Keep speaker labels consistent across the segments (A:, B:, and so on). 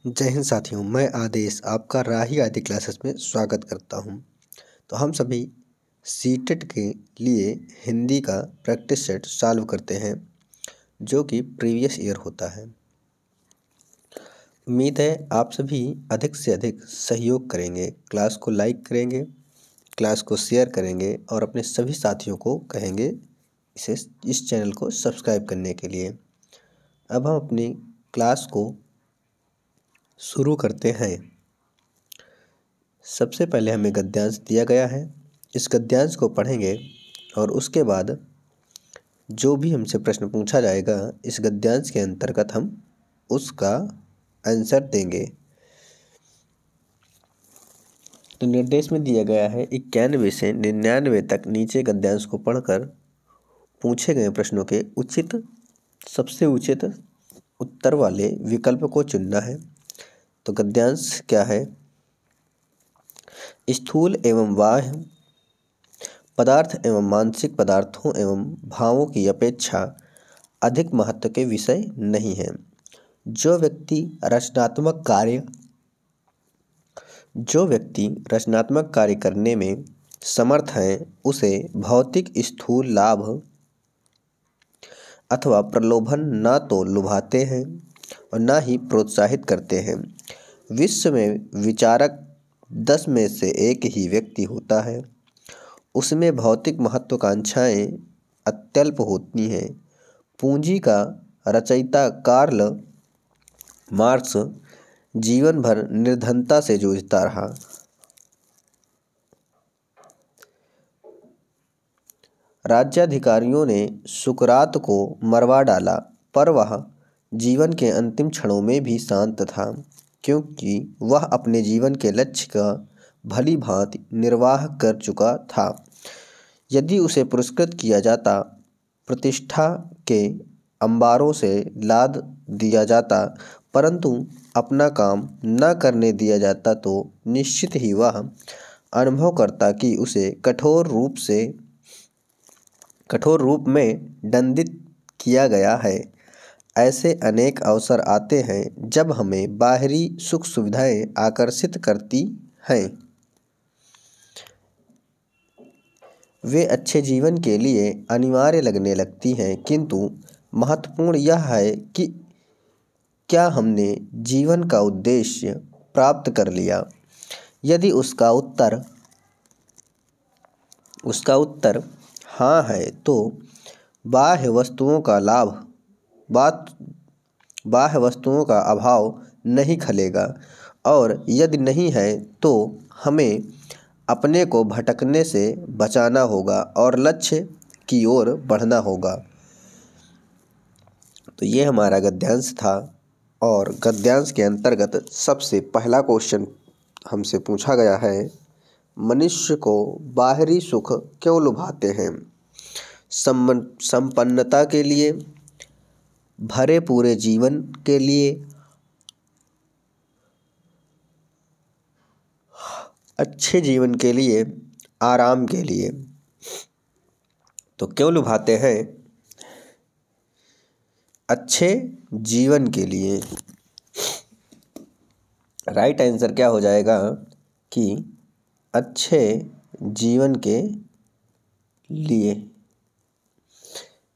A: जय हिंद साथियों, मैं आदेश आपका राही आदि क्लासेस में स्वागत करता हूं। तो हम सभी सीटेट के लिए हिंदी का प्रैक्टिस सेट सॉल्व करते हैं जो कि प्रीवियस ईयर होता है। उम्मीद है आप सभी अधिक से अधिक सहयोग करेंगे, क्लास को लाइक करेंगे, क्लास को शेयर करेंगे और अपने सभी साथियों को कहेंगे इस चैनल को सब्सक्राइब करने के लिए। अब हम अपनी क्लास को शुरू करते हैं। सबसे पहले हमें गद्यांश दिया गया है, इस गद्यांश को पढ़ेंगे और उसके बाद जो भी हमसे प्रश्न पूछा जाएगा इस गद्यांश के अंतर्गत हम उसका आंसर देंगे। तो निर्देश में दिया गया है 91 से 99 तक नीचे गद्यांश को पढ़कर पूछे गए प्रश्नों के सबसे उचित उत्तर वाले विकल्प को चुनना है। तो गद्यांश क्या है? स्थूल एवं बाह्य पदार्थ एवं मानसिक पदार्थों एवं भावों की अपेक्षा अधिक महत्व के विषय नहीं है। जो व्यक्ति रचनात्मक कार्य करने में समर्थ है उसे भौतिक स्थूल लाभ अथवा प्रलोभन न तो लुभाते हैं और न ही प्रोत्साहित करते हैं। विश्व में विचारक 10 में से एक ही व्यक्ति होता है, उसमें भौतिक महत्वाकांक्षाएं अत्यल्प होती हैं। पूंजी का रचयिता कार्ल मार्क्स जीवन भर निर्धनता से जूझता रहा। राज्याधिकारियों ने सुकरात को मरवा डाला, पर वह जीवन के अंतिम क्षणों में भी शांत था, क्योंकि वह अपने जीवन के लक्ष्य का भली भांति निर्वाह कर चुका था। यदि उसे पुरस्कृत किया जाता, प्रतिष्ठा के अंबारों से लाद दिया जाता, परंतु अपना काम न करने दिया जाता, तो निश्चित ही वह अनुभव करता कि उसे कठोर रूप में दंडित किया गया है। ऐसे अनेक अवसर आते हैं जब हमें बाहरी सुख सुविधाएं आकर्षित करती हैं। वे अच्छे जीवन के लिए अनिवार्य लगने लगती हैं, किंतु महत्वपूर्ण यह है कि क्या हमने जीवन का उद्देश्य प्राप्त कर लिया। यदि उसका उत्तर हाँ है तो बाह्य वस्तुओं का अभाव नहीं खलेगा, और यदि नहीं है तो हमें अपने को भटकने से बचाना होगा और लक्ष्य की ओर बढ़ना होगा। तो ये हमारा गद्यांश था और गद्यांश के अंतर्गत सबसे पहला क्वेश्चन हमसे पूछा गया है, मनुष्य को बाहरी सुख क्यों लुभाते हैं? संपन्नता के लिए, भरे पूरे जीवन के लिए, अच्छे जीवन के लिए, आराम के लिए। तो क्यों लुभाते हैं? अच्छे जीवन के लिए। राइट आंसर क्या हो जाएगा कि अच्छे जीवन के लिए।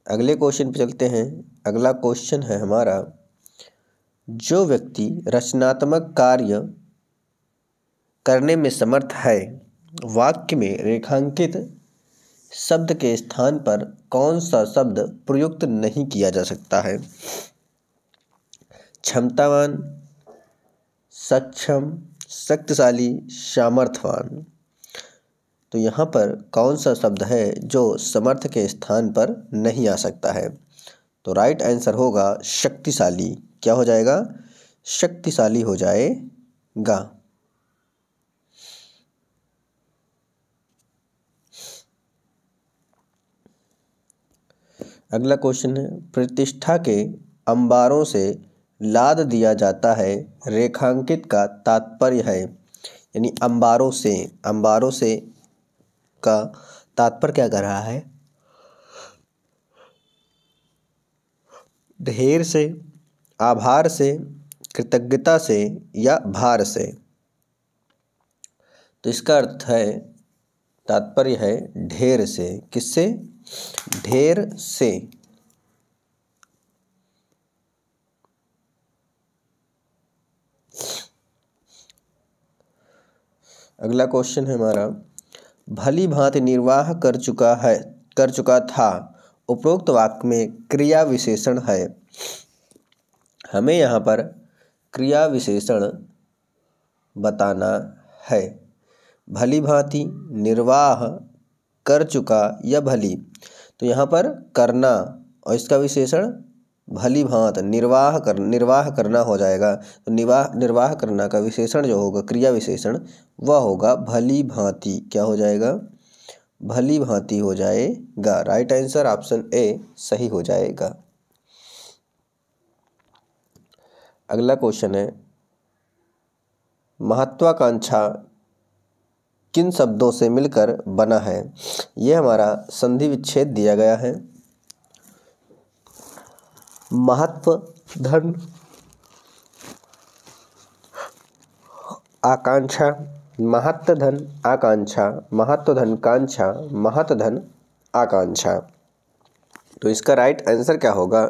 A: अगले क्वेश्चन पे चलते हैं। अगला क्वेश्चन है हमारा, जो व्यक्ति रचनात्मक कार्य करने में समर्थ है, वाक्य में रेखांकित शब्द के स्थान पर कौन सा शब्द प्रयुक्त नहीं किया जा सकता है? क्षमतावान, सक्षम, शक्तिशाली, सामर्थ्यवान। तो यहाँ पर कौन सा शब्द है जो समर्थ के स्थान पर नहीं आ सकता है? तो राइट आंसर होगा शक्तिशाली। क्या हो जाएगा? शक्तिशाली हो जाएगा। अगला क्वेश्चन है, प्रतिष्ठा के अंबारों से लाद दिया जाता है, रेखांकित का तात्पर्य है, यानी अंबारों से का तात्पर्य क्या कर रहा है? ढेर से, आभार से, कृतज्ञता से या भार से। तो इसका अर्थ है, तात्पर्य है ढेर से। किससे? ढेर से। अगला क्वेश्चन है हमारा, भली भांति निर्वाह कर चुका था उपरोक्त वाक्य में क्रिया विशेषण है। हमें यहाँ पर क्रिया विशेषण बताना है। भली भांति, निर्वाह, कर चुका या भली। तो यहाँ पर करना और इसका विशेषण भली भांति, निर्वाह करना हो जाएगा। तो निर्वाह करना का विशेषण जो होगा, क्रिया विशेषण, वह होगा भली भांति। क्या हो जाएगा? भली भांति हो जाएगा। राइट आंसर ऑप्शन ए सही हो जाएगा। अगला क्वेश्चन है, महत्वाकांक्षा किन शब्दों से मिलकर बना है? यह हमारा संधि विच्छेद दिया गया है। महत्व धन आकांक्षा, महत्व धन आकांक्षा, महत्व धन कांक्षा, महत्व धन आकांक्षा। तो इसका राइट आंसर क्या होगा?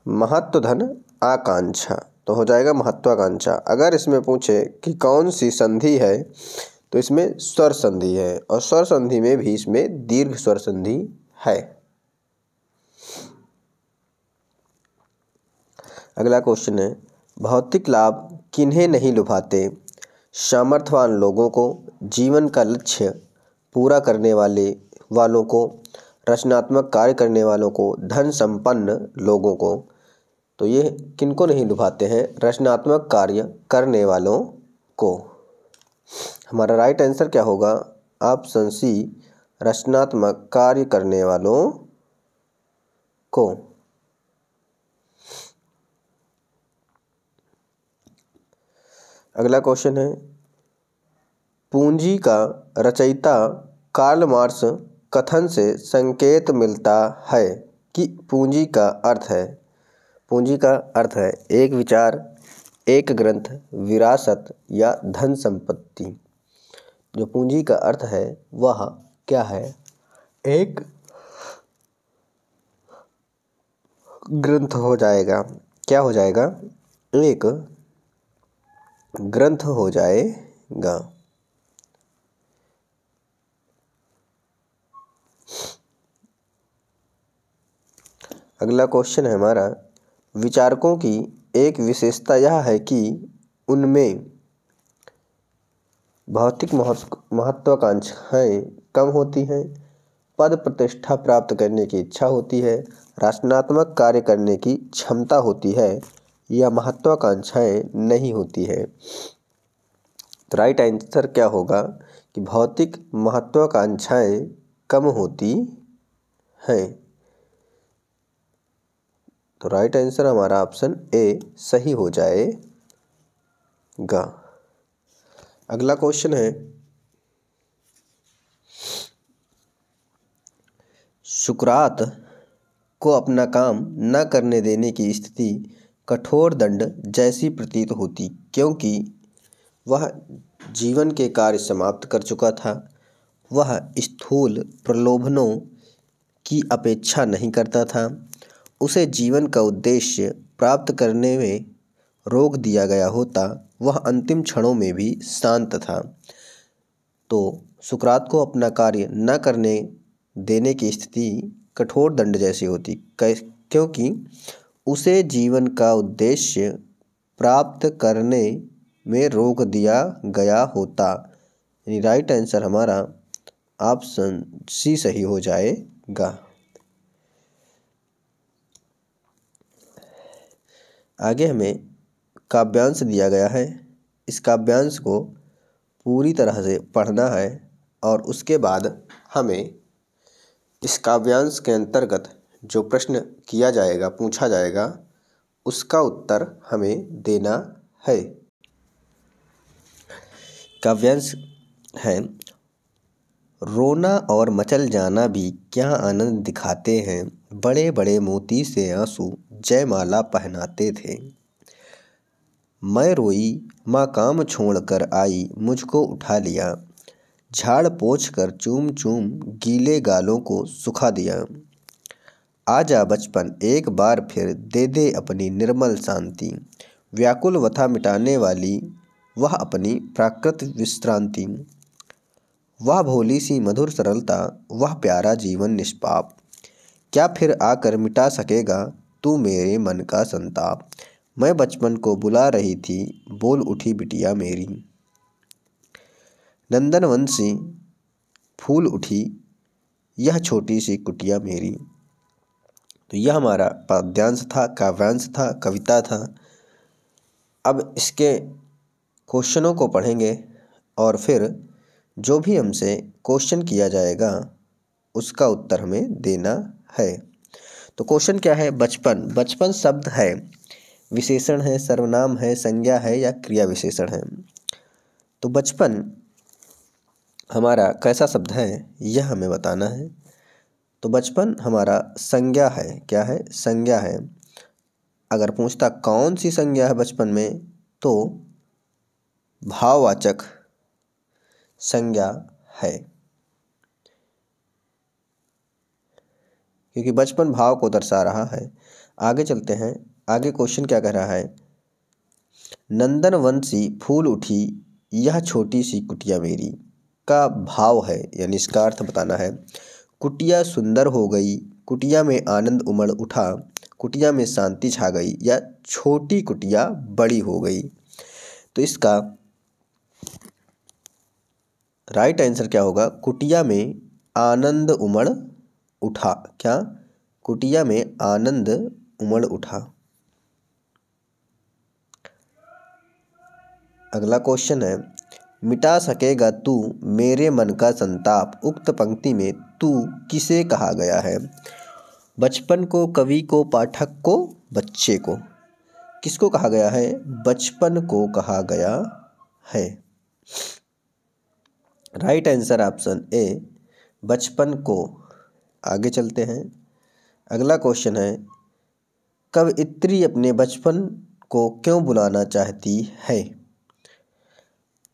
A: महत्व धन आकांक्षा। तो हो जाएगा महत्वाकांक्षा। अगर इसमें पूछे कि कौन सी संधि है, तो इसमें स्वर संधि है, और स्वर संधि में भी इसमें दीर्घ स्वर संधि है। अगला क्वेश्चन है, भौतिक लाभ किन्हें नहीं लुभाते? सामर्थ्यवान लोगों को, जीवन का लक्ष्य पूरा करने वालों को, रचनात्मक कार्य करने वालों को, धन संपन्न लोगों को। तो ये किनको नहीं लुभाते हैं? रचनात्मक कार्य करने वालों को। हमारा राइट आंसर क्या होगा? ऑप्शन सी, रचनात्मक कार्य करने वालों को। अगला क्वेश्चन है, पूंजी का रचयिता कार्ल मार्क्स कथन से संकेत मिलता है कि पूंजी का अर्थ है। पूंजी का अर्थ है एक विचार, एक ग्रंथ, विरासत या धन संपत्ति। जो पूंजी का अर्थ है वह क्या है? एक ग्रंथ हो जाएगा। क्या हो जाएगा? एक ग्रंथ हो जाएगा। अगला क्वेश्चन है हमारा, विचारकों की एक विशेषता यह है कि उनमें भौतिक महत्वाकांक्षाएं कम होती हैं, पद प्रतिष्ठा प्राप्त करने की इच्छा होती है, रचनात्मक कार्य करने की क्षमता होती है, या महत्वाकांक्षाएं नहीं होती है। तो राइट आंसर क्या होगा कि भौतिक महत्वाकांक्षाएं कम होती हैं। तो राइट आंसर हमारा ऑप्शन ए सही हो जाएगा। अगला क्वेश्चन है, सुकरात को अपना काम न करने देने की स्थिति कठोर दंड जैसी प्रतीत होती, क्योंकि वह जीवन के कार्य समाप्त कर चुका था। वह स्थूल प्रलोभनों की अपेक्षा नहीं करता था। उसे जीवन का उद्देश्य प्राप्त करने में रोक दिया गया होता, वह अंतिम क्षणों में भी शांत था। तो सुकरात को अपना कार्य न करने देने की स्थिति कठोर दंड जैसी होती, क्योंकि उसे जीवन का उद्देश्य प्राप्त करने में रोक दिया गया होता। यानी राइट आंसर हमारा ऑप्शन सी सही हो जाएगा। आगे हमें काव्यांश दिया गया है। इस काव्यांश को पूरी तरह से पढ़ना है और उसके बाद हमें इस काव्यांश के अंतर्गत जो प्रश्न किया जाएगा, पूछा जाएगा, उसका उत्तर हमें देना है। काव्यांश है, रोना और मचल जाना भी क्या आनंद दिखाते हैं, बड़े बड़े मोती से आंसू जयमाला पहनाते थे। मैं रोई माँ काम छोड़ कर आई, मुझको उठा लिया, झाड़ पोंछ कर चूम चूम गीले गालों को सुखा दिया। आजा बचपन एक बार फिर दे दे अपनी निर्मल शांति, व्याकुल व्यथा मिटाने वाली वह अपनी प्राकृत विश्रांति। वह भोली सी मधुर सरलता, वह प्यारा जीवन निष्पाप, क्या फिर आकर मिटा सकेगा तू मेरे मन का संताप। मैं बचपन को बुला रही थी, बोल उठी बिटिया मेरी, नंदनवन सी फूल उठी यह छोटी सी कुटिया मेरी। तो यह हमारा पद्यांश था, काव्यांश था, कविता था। अब इसके क्वेश्चनों को पढ़ेंगे और फिर जो भी हमसे क्वेश्चन किया जाएगा उसका उत्तर हमें देना है। तो क्वेश्चन क्या है? बचपन। बचपन शब्द है, विशेषण है, सर्वनाम है, संज्ञा है या क्रिया विशेषण है? तो बचपन हमारा कैसा शब्द है यह हमें बताना है। तो बचपन हमारा संज्ञा है। क्या है? संज्ञा है। अगर पूछता कौन सी संज्ञा है बचपन में, तो भाववाचक संज्ञा है, क्योंकि बचपन भाव को दर्शा रहा है। आगे चलते हैं। आगे क्वेश्चन क्या कह रहा है? नंदनवन सी फूल उठी यह छोटी सी कुटिया मेरी का भाव है, यानी इसका अर्थ बताना है। कुटिया सुंदर हो गई, कुटिया में आनंद उमड़ उठा, कुटिया में शांति छा गई, या छोटी कुटिया बड़ी हो गई। तो इसका राइट आंसर क्या होगा? कुटिया में आनंद उमड़ उठा। क्या? कुटिया में आनंद उमड़ उठा। अगला क्वेश्चन है, मिटा सकेगा तू मेरे मन का संताप, उक्त पंक्ति में तू किसे कहा गया है? बचपन को, कवि को, पाठक को, बच्चे को? किसको कहा गया है? बचपन को कहा गया है। राइट आंसर ऑप्शन ए, बचपन को। आगे चलते हैं। अगला क्वेश्चन है, कवयित्री अपने बचपन को क्यों बुलाना चाहती है?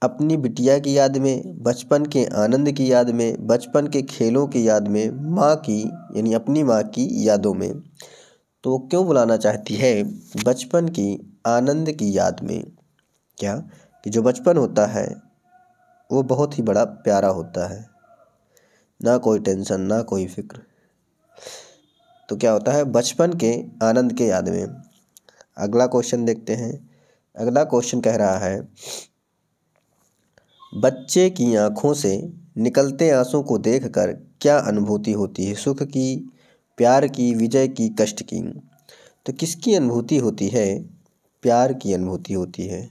A: अपनी बिटिया की याद में, बचपन के आनंद की याद में, बचपन के खेलों की याद में, माँ की यानी अपनी माँ की यादों में। तो क्यों बुलाना चाहती है? बचपन की आनंद की याद में। क्या? कि जो बचपन होता है वो बहुत ही बड़ा प्यारा होता है, ना कोई टेंशन, ना कोई फिक्र। तो क्या होता है? बचपन के आनंद के याद में। अगला क्वेश्चन देखते हैं। अगला क्वेश्चन कह रहा है, बच्चे की आंखों से निकलते आंसू को देखकर क्या अनुभूति होती है? सुख की, प्यार की, विजय की, कष्ट की? तो किसकी अनुभूति होती है? प्यार की अनुभूति होती है।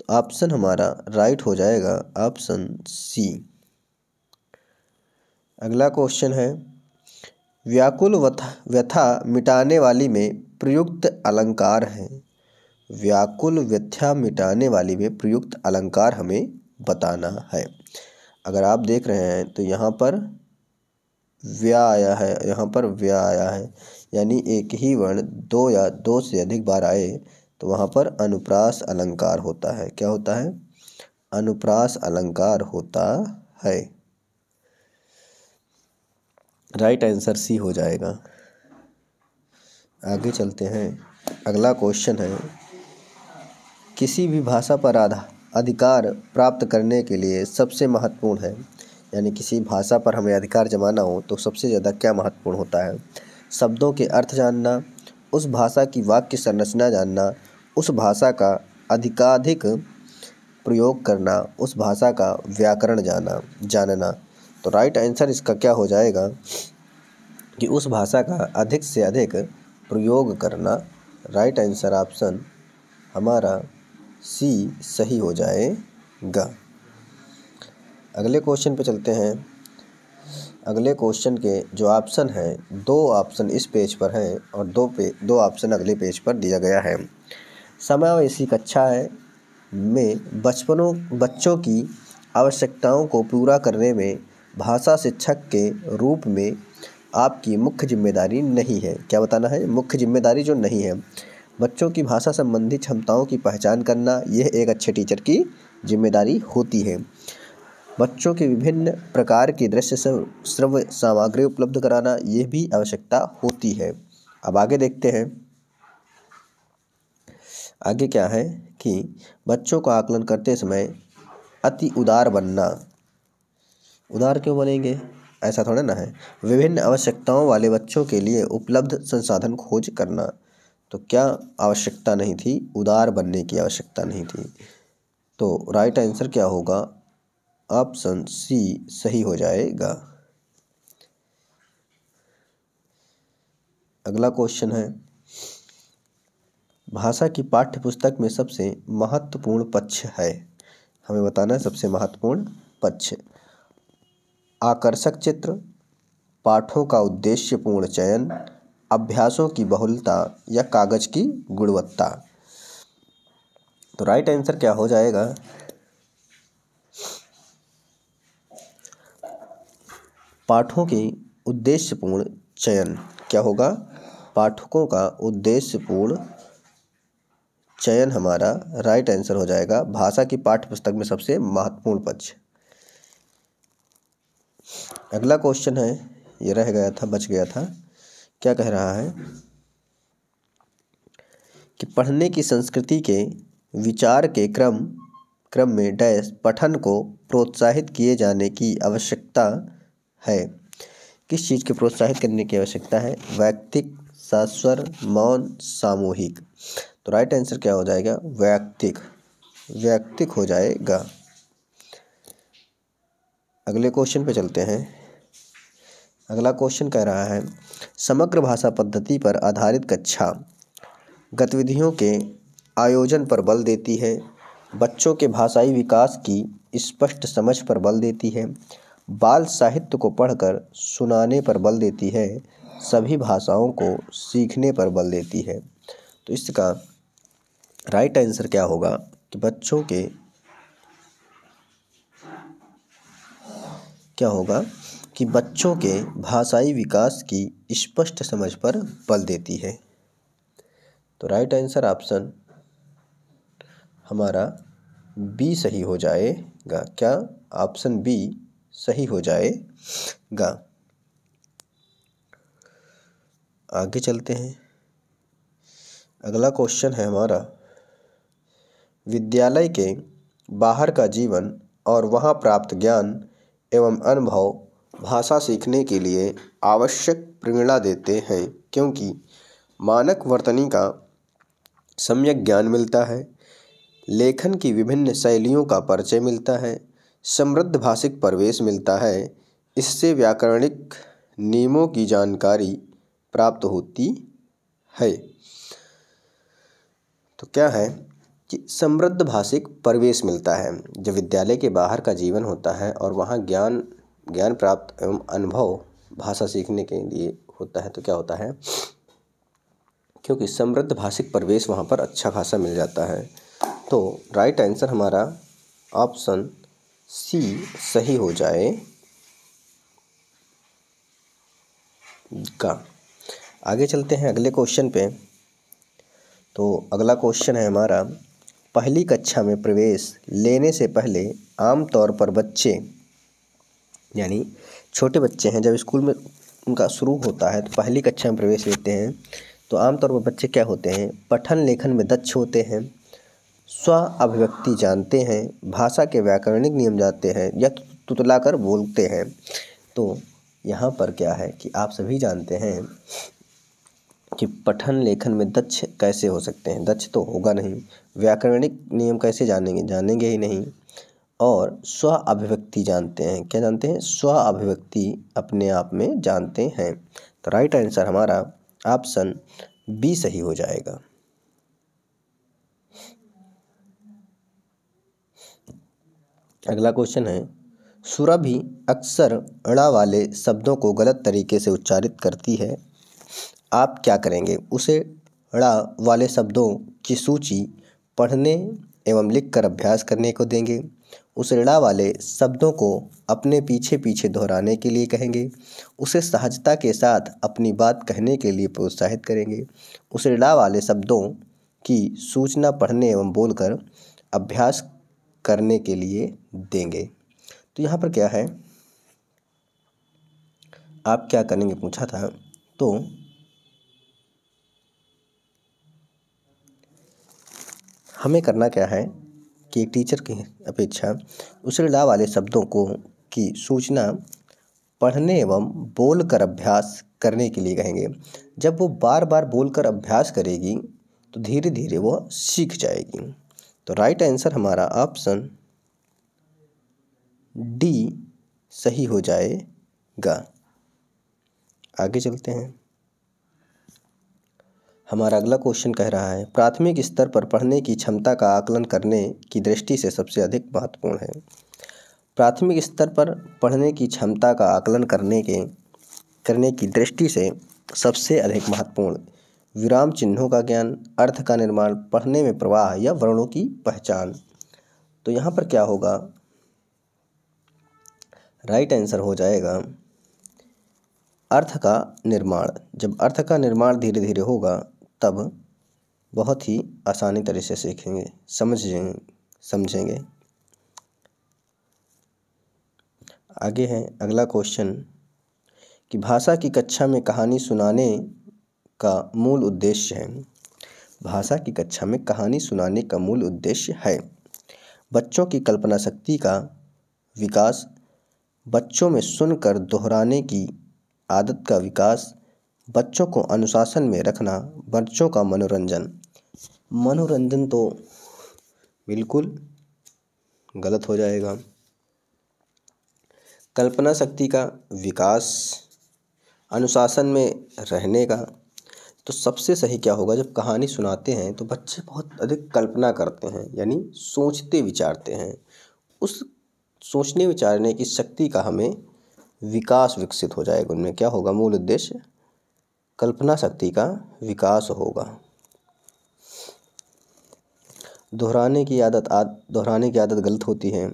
A: तो ऑप्शन हमारा राइट हो जाएगा ऑप्शन सी। अगला क्वेश्चन है, व्याकुल व्यथा मिटाने वाली में प्रयुक्त अलंकार है। व्याकुल व्यथा मिटाने वाली में प्रयुक्त अलंकार हमें बताना है। अगर आप देख रहे हैं तो यहाँ पर व्या आया है, यहाँ पर व्या आया है, यानी एक ही वर्ण दो या दो से अधिक बार आए तो वहाँ पर अनुप्रास अलंकार होता है। क्या होता है? अनुप्रास अलंकार होता है। राइट आंसर सी हो जाएगा। आगे चलते हैं। अगला क्वेश्चन है, किसी भी भाषा पर अधिकार प्राप्त करने के लिए सबसे महत्वपूर्ण है, यानी किसी भाषा पर हमें अधिकार जमाना हो तो सबसे ज़्यादा क्या महत्वपूर्ण होता है? शब्दों के अर्थ जानना, उस भाषा की वाक्य संरचना जानना, उस भाषा का अधिकाधिक प्रयोग करना, उस भाषा का व्याकरण जानना। तो राइट आंसर इसका क्या हो जाएगा कि उस भाषा का अधिक से अधिक प्रयोग करना। राइट आंसर ऑप्शन हमारा सी सही हो जाएगा। अगले क्वेश्चन पे चलते हैं। अगले क्वेश्चन के जो ऑप्शन हैं, दो ऑप्शन इस पेज पर हैं और दो ऑप्शन अगले पेज पर दिया गया है। समावेशी कक्षा में बच्चों की आवश्यकताओं को पूरा करने में भाषा शिक्षक के रूप में आपकी मुख्य जिम्मेदारी नहीं है। क्या बताना है? मुख्य जिम्मेदारी जो नहीं है। बच्चों की भाषा संबंधी क्षमताओं की पहचान करना यह एक अच्छे टीचर की जिम्मेदारी होती है। बच्चों के विभिन्न प्रकार की दृश्य श्रव्य सामग्री उपलब्ध कराना यह भी आवश्यकता होती है। अब आगे देखते हैं, आगे क्या है कि बच्चों का आकलन करते समय अति उदार बनना। उदार क्यों बनेंगे, ऐसा थोड़ा ना है। विभिन्न आवश्यकताओं वाले बच्चों के लिए उपलब्ध संसाधन खोज करना। तो क्या आवश्यकता नहीं थी, उदार बनने की आवश्यकता नहीं थी। तो राइट आंसर क्या होगा, ऑप्शन सी सही हो जाएगा। अगला क्वेश्चन है, भाषा की पाठ्य पुस्तक में सबसे महत्वपूर्ण पक्ष है, हमें बताना है सबसे महत्वपूर्ण पक्ष। आकर्षक चित्र, पाठों का उद्देश्यपूर्ण चयन, अभ्यासों की बहुलता या कागज की गुणवत्ता। तो राइट आंसर क्या हो जाएगा, पाठों के उद्देश्यपूर्ण चयन। क्या होगा, पाठकों का उद्देश्यपूर्ण चयन हमारा राइट आंसर हो जाएगा। भाषा की पाठ्य पुस्तक में सबसे महत्वपूर्ण पक्ष। अगला क्वेश्चन है, ये रह गया था, बच गया था। क्या कह रहा है कि पढ़ने की संस्कृति के विचार के क्रम में डैश पठन को प्रोत्साहित किए जाने की आवश्यकता है। किस चीज़ के प्रोत्साहित करने की आवश्यकता है, वैयक्तिक, सास्वर, मौन, सामूहिक। तो राइट आंसर क्या हो जाएगा, वैयक्तिक हो जाएगा। अगले क्वेश्चन पे चलते हैं। अगला क्वेश्चन कह रहा है, समग्र भाषा पद्धति पर आधारित कक्षा गतिविधियों के आयोजन पर बल देती है, बच्चों के भाषाई विकास की स्पष्ट समझ पर बल देती है, बाल साहित्य को पढ़कर सुनाने पर बल देती है, सभी भाषाओं को सीखने पर बल देती है। तो इसका राइट आंसर क्या होगा कि बच्चों के क्या होगा कि बच्चों के भाषाई विकास की स्पष्ट समझ पर बल देती है। तो राइट आंसर ऑप्शन हमारा बी सही हो जाएगा। क्या, ऑप्शन बी सही हो जाएगा। आगे चलते हैं। अगला क्वेश्चन है हमारा, विद्यालय के बाहर का जीवन और वहाँ प्राप्त ज्ञान एवं अनुभव भाषा सीखने के लिए आवश्यक प्रेरणा देते हैं, क्योंकि मानक वर्तनी का सम्यक ज्ञान मिलता है, लेखन की विभिन्न शैलियों का परिचय मिलता है, समृद्ध भाषिक परिवेश मिलता है, इससे व्याकरणिक नियमों की जानकारी प्राप्त होती है। तो क्या है कि समृद्ध भाषिक परिवेश मिलता है। जब विद्यालय के बाहर का जीवन होता है और वहाँ ज्ञान प्राप्त एवं अनुभव भाषा सीखने के लिए होता है, तो क्या होता है, क्योंकि समृद्ध भाषिक परिवेश वहाँ पर अच्छा खासा मिल जाता है। तो राइट आंसर हमारा ऑप्शन सी सही हो जाएगा। आगे चलते हैं अगले क्वेश्चन पे। तो अगला क्वेश्चन है हमारा, पहली कक्षा में प्रवेश लेने से पहले आमतौर पर बच्चे, यानी छोटे बच्चे हैं, जब स्कूल में उनका शुरू होता है तो पहली कक्षा में प्रवेश लेते हैं, तो आमतौर पर बच्चे क्या होते हैं, पठन लेखन में दक्ष होते हैं, स्व अभिव्यक्ति जानते हैं, भाषा के व्याकरणिक नियम जानते हैं या तुतलाकर बोलते हैं। तो यहाँ पर क्या है कि आप सभी जानते हैं कि पठन लेखन में दक्ष कैसे हो सकते हैं, दक्ष तो होगा नहीं, व्याकरणिक नियम कैसे जानेंगे ही नहीं, और स्व अभिव्यक्ति जानते हैं। क्या जानते हैं, स्व अभिव्यक्ति अपने आप में जानते हैं। तो राइट आंसर हमारा ऑप्शन बी सही हो जाएगा। अगला क्वेश्चन है, सुरभि अक्सर ण वाले शब्दों को गलत तरीके से उच्चारित करती है, आप क्या करेंगे, उसे ण वाले शब्दों की सूची पढ़ने एवं लिखकर अभ्यास करने को देंगे, उस ऋणा वाले शब्दों को अपने पीछे पीछे दोहराने के लिए कहेंगे। उसे सहजता के साथ अपनी बात कहने के लिए प्रोत्साहित करेंगे। उस ऋणा वाले शब्दों की सूचना पढ़ने एवं बोलकर अभ्यास करने के लिए देंगे। तो यहाँ पर क्या है, आप क्या करेंगे पूछा था, तो हमें करना क्या है कि एक टीचर की अपेक्षा उस ऋणा वाले शब्दों को की सूचना पढ़ने एवं बोलकर अभ्यास करने के लिए कहेंगे। जब वो बार बार बोलकर अभ्यास करेगी तो धीरे धीरे वो सीख जाएगी। तो राइट आंसर हमारा ऑप्शन डी सही हो जाएगा। आगे चलते हैं। हमारा अगला क्वेश्चन कह रहा है, प्राथमिक स्तर पर पढ़ने की क्षमता का आकलन करने की दृष्टि से सबसे अधिक महत्वपूर्ण है। प्राथमिक स्तर पर पढ़ने की क्षमता का आकलन करने की दृष्टि से सबसे अधिक महत्वपूर्ण विराम चिन्हों का ज्ञान, अर्थ का निर्माण, पढ़ने में प्रवाह या वर्णों की पहचान। तो यहाँ पर क्या होगा, राइट आंसर हो जाएगा अर्थ का निर्माण। जब अर्थ का निर्माण धीरे धीरे होगा तब बहुत ही आसानी तरह से सीखेंगे, समझेंगे। आगे है अगला क्वेश्चन कि भाषा की कक्षा में कहानी सुनाने का मूल उद्देश्य है। भाषा की कक्षा में कहानी सुनाने का मूल उद्देश्य है बच्चों की कल्पना शक्ति का विकास, बच्चों में सुनकर दोहराने की आदत का विकास, बच्चों को अनुशासन में रखना, बच्चों का मनोरंजन। मनोरंजन तो बिल्कुल गलत हो जाएगा। कल्पना शक्ति का विकास, अनुशासन में रहने का। तो सबसे सही क्या होगा, जब कहानी सुनाते हैं तो बच्चे बहुत अधिक कल्पना करते हैं, यानी सोचते विचारते हैं। उस सोचने विचारने की शक्ति का हमें विकास विकसित हो जाएगा। उनमें क्या होगा, मूल उद्देश्य कल्पना शक्ति का विकास होगा। दोहराने की आदत गलत होती है।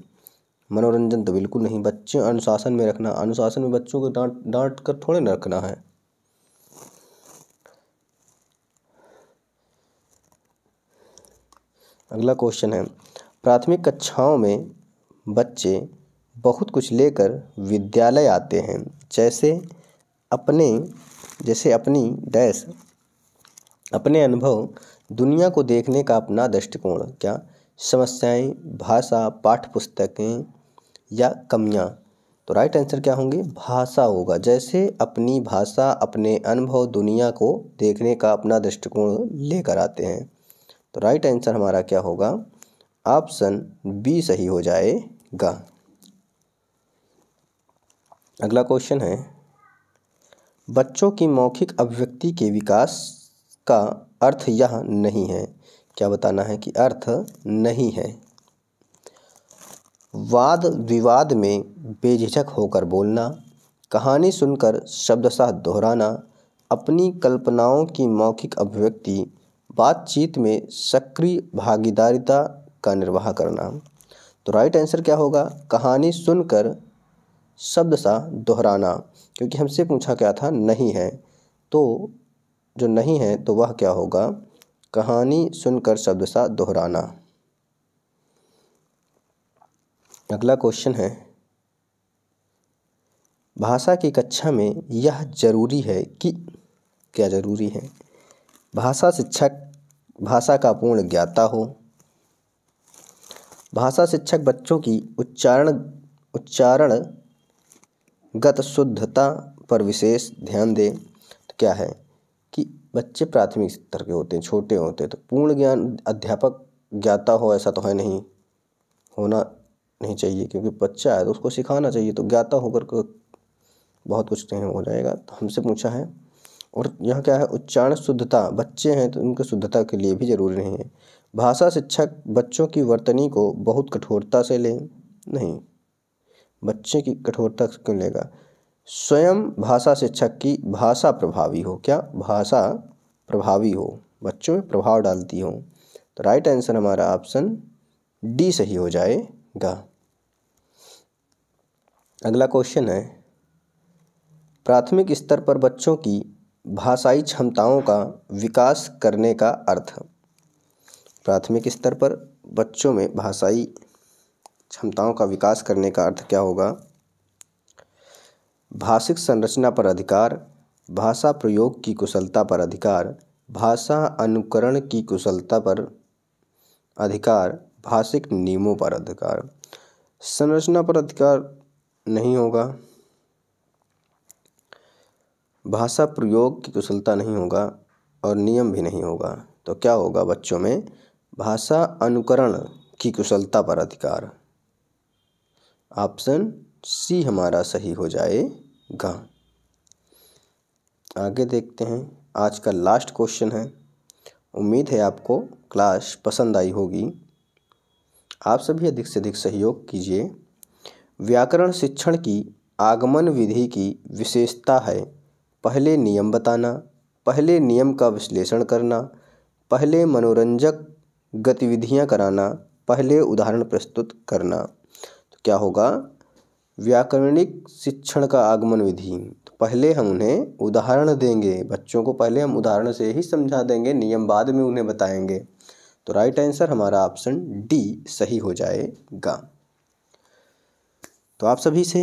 A: मनोरंजन तो बिल्कुल नहीं। बच्चे अनुशासन में रखना, अनुशासन में बच्चों को डांट कर थोड़े ना रखना है। अगला क्वेश्चन है, प्राथमिक कक्षाओं में बच्चे बहुत कुछ लेकर विद्यालय आते हैं, जैसे अपनी अपने अनुभव, दुनिया को देखने का अपना दृष्टिकोण, क्या समस्याएं, भाषा, पाठ्य पुस्तकें या कमियां। तो राइट आंसर क्या होंगे, भाषा होगा। जैसे अपनी भाषा, अपने अनुभव, दुनिया को देखने का अपना दृष्टिकोण लेकर आते हैं। तो राइट आंसर हमारा क्या होगा, ऑप्शन बी सही हो जाएगा। अगला क्वेश्चन है, बच्चों की मौखिक अभिव्यक्ति के विकास का अर्थ यह नहीं है। क्या बताना है कि अर्थ नहीं है। वाद विवाद में बेझिझक होकर बोलना, कहानी सुनकर शब्दशः दोहराना, अपनी कल्पनाओं की मौखिक अभिव्यक्ति, बातचीत में सक्रिय भागीदारिता का निर्वाह करना। तो राइट आंसर क्या होगा, कहानी सुनकर शब्दशः दोहराना, क्योंकि हमसे पूछा क्या था, नहीं है। तो जो नहीं है तो वह क्या होगा, कहानी सुनकर शब्दशः दोहराना। अगला क्वेश्चन है, भाषा की कक्षा में यह जरूरी है कि, क्या जरूरी है, भाषा शिक्षक भाषा का पूर्ण ज्ञाता हो, भाषा शिक्षक बच्चों की उच्चारणगत शुद्धता पर विशेष ध्यान दे। तो क्या है कि बच्चे प्राथमिक स्तर के होते हैं, छोटे होते हैं, तो पूर्ण ज्ञान अध्यापक ज्ञाता हो ऐसा तो है नहीं, होना नहीं चाहिए, क्योंकि बच्चा है तो उसको सिखाना चाहिए। तो ज्ञाता होकर को बहुत कुछ नहीं हो जाएगा। तो हमसे पूछा है, और यहाँ क्या है, उच्चारण शुद्धता, बच्चे हैं तो उनके शुद्धता के लिए भी जरूरी नहीं है। भाषा शिक्षक बच्चों की वर्तनी को बहुत कठोरता से ले, नहीं, बच्चे की कठोरता क्यों लेगा। स्वयं भाषा शिक्षक की भाषा प्रभावी हो, क्या भाषा प्रभावी हो, बच्चों में प्रभाव डालती हो। तो राइट आंसर हमारा ऑप्शन डी सही हो जाएगा। अगला क्वेश्चन है, प्राथमिक स्तर पर बच्चों की भाषाई क्षमताओं का विकास करने का अर्थ। प्राथमिक स्तर पर बच्चों में भाषाई क्षमताओं का विकास करने का अर्थ क्या होगा? भाषिक संरचना पर अधिकार, भाषा प्रयोग की कुशलता पर अधिकार, भाषा अनुकरण की कुशलता पर अधिकार, भाषिक नियमों पर अधिकार। संरचना पर अधिकार नहीं होगा, भाषा प्रयोग की कुशलता नहीं होगा और नियम भी नहीं होगा। तो क्या होगा बच्चों में? भाषा अनुकरण की कुशलता पर अधिकार। ऑप्शन सी हमारा सही हो जाएगा। आगे देखते हैं, आज का लास्ट क्वेश्चन है। उम्मीद है आपको क्लास पसंद आई होगी। आप सभी अधिक से अधिक सहयोग कीजिए। व्याकरण शिक्षण की आगमन विधि की विशेषता है पहले नियम बताना, पहले नियम का विश्लेषण करना, पहले मनोरंजक गतिविधियां कराना, पहले उदाहरण प्रस्तुत करना। तो क्या होगा? व्याकरणिक शिक्षण का आगमन विधि। तो पहले हम उन्हें उदाहरण देंगे, बच्चों को पहले हम उदाहरण से ही समझा देंगे, नियम बाद में उन्हें बताएंगे। तो राइट आंसर हमारा ऑप्शन डी सही हो जाएगा। तो आप सभी से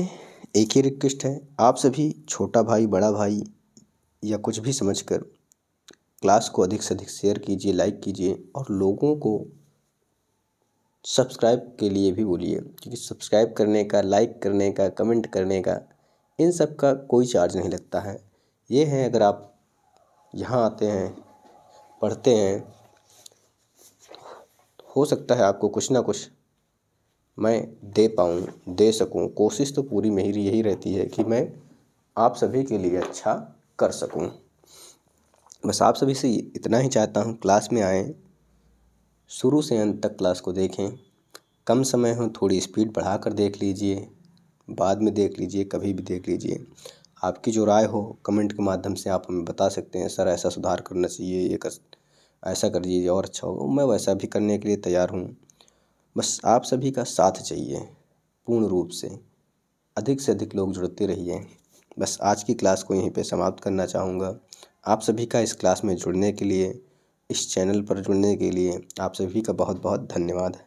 A: एक ही रिक्वेस्ट है, आप सभी छोटा भाई बड़ा भाई या कुछ भी समझकर क्लास को अधिक से अधिक शेयर कीजिए, लाइक कीजिए और लोगों को सब्सक्राइब के लिए भी बोलिए, क्योंकि सब्सक्राइब करने का, लाइक करने का, कमेंट करने का, इन सब का कोई चार्ज नहीं लगता है। ये है, अगर आप यहाँ आते हैं, पढ़ते हैं, हो सकता है आपको कुछ ना कुछ मैं दे पाऊँ, दे सकूँ। कोशिश तो पूरी मेरी यही रहती है कि मैं आप सभी के लिए अच्छा कर सकूँ। बस आप सभी से इतना ही चाहता हूँ, क्लास में आएँ, शुरू से अंत तक क्लास को देखें। कम समय हो थोड़ी स्पीड बढ़ा कर देख लीजिए, बाद में देख लीजिए, कभी भी देख लीजिए। आपकी जो राय हो कमेंट के माध्यम से आप हमें बता सकते हैं, सर ऐसा सुधार करना चाहिए, ये ऐसा कर दीजिए और अच्छा होगा। मैं वैसा भी करने के लिए तैयार हूँ। बस आप सभी का साथ चाहिए पूर्ण रूप से। अधिक से अधिक लोग जुड़ते रहिए। बस आज की क्लास को यहीं पे समाप्त करना चाहूँगा। आप सभी का इस क्लास में जुड़ने के लिए, इस चैनल पर जुड़ने के लिए आप सभी का बहुत बहुत धन्यवाद।